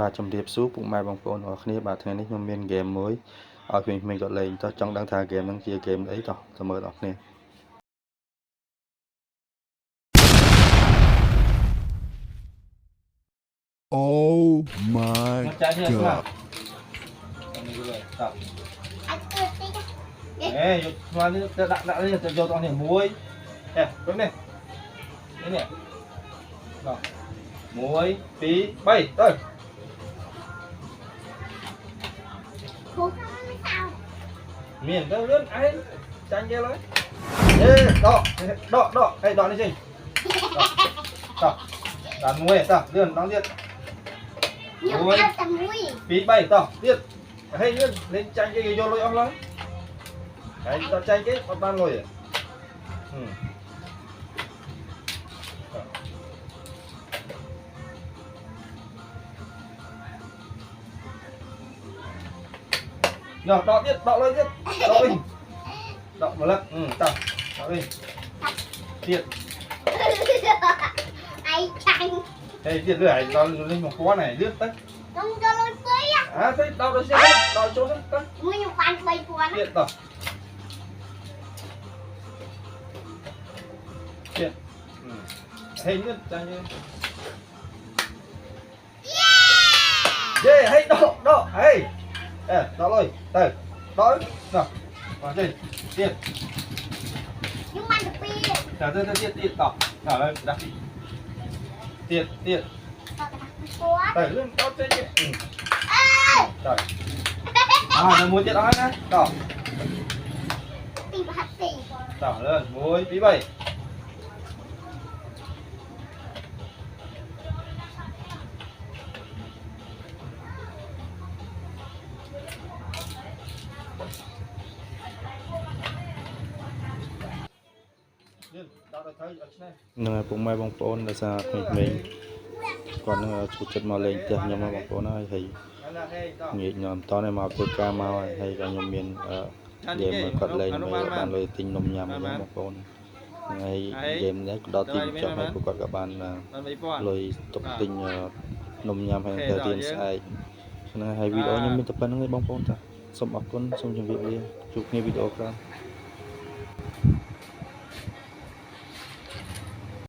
បាទជំរាបសួរពុកម៉ែបងប្អូនអរគ្នាបាទថ្ងៃនេះខ្ញុំមានហ្គេមមួយឲ្យក្មេងៗគាត់លេងតោះចង់ដឹងថាហ្គេមហ្នឹងជាហ្គេមអីតោះទៅមើលដល់គ្នា Oh my god. Ê, mà đặt đi cho tao này muối. Nè, đứng này. Đây nè. Rồi. Muối, tí, bay, tới. Miền đâu lớn ai tranh kia lấy. Ê, đọ, đọ, đây đọ đi gì? Đọ. Đàn muối tao, lươn nó liệt. Muối. Tí bay tao, liệt. Hay lên tranh cái vô lôi ông lắm. Đấy, tao chay cái con ban rồi. Rồi, đọ tiếp, đọ lên tiếp. Đọ lên. Đọ một lần. Tao. Đọ lên. Tiệt. Ai chanh. Ê, tiệt lưỡi, đọ lên một khóa này, lướt tới. Không cho lôi tới á. À, tới, đọ xem, đọ chỗ xuống, tới. Mới nhiều bàn bay của nó. Tiệt đọ. Tiệt. Hình nhất, chay như. Yeah, hay đọ, hay. Ê, đọ lên, tới. Đọ, nào. Vào đây, tiệt. Nhưng mà được bia. Đây, tiệt, đọ. Nào lên, đặt đi. Tiệt. Đẩy lên, đọ chơi chứ. Rồi. Rồi, muối tiệt đó nhá. Đọ. Tìm hạt gì. Đỏ lên, muối, tí bảy. Nângពុកម៉ែបងប្អូនដោយសារក្មេងៗគាត់នឹងជួយចិត្តមកលេងផ្ទះខ្ញុំបងប្អូនហើយងាកខ្ញុំតនេះមកធ្វើការមកហើយក៏ខ្ញុំមានហ្គេមគាត់លេងមកបានលុយទិញនំញ៉ាំបងប្អូនហើយហ្គេមនេះក៏ដល់ទីចប់ហើយពួកគាត់ក៏បានលុយទុកទិញនំញ៉ាំហើយទៅរៀនស្អែកហ្នឹងហើយវីដេអូខ្ញុំមានតែប៉ុណ្្នឹងទេបងប្អូនតាសូមអរគុណសូមជម្រាបលាជួបគ្នាវីដេអូក្រោយ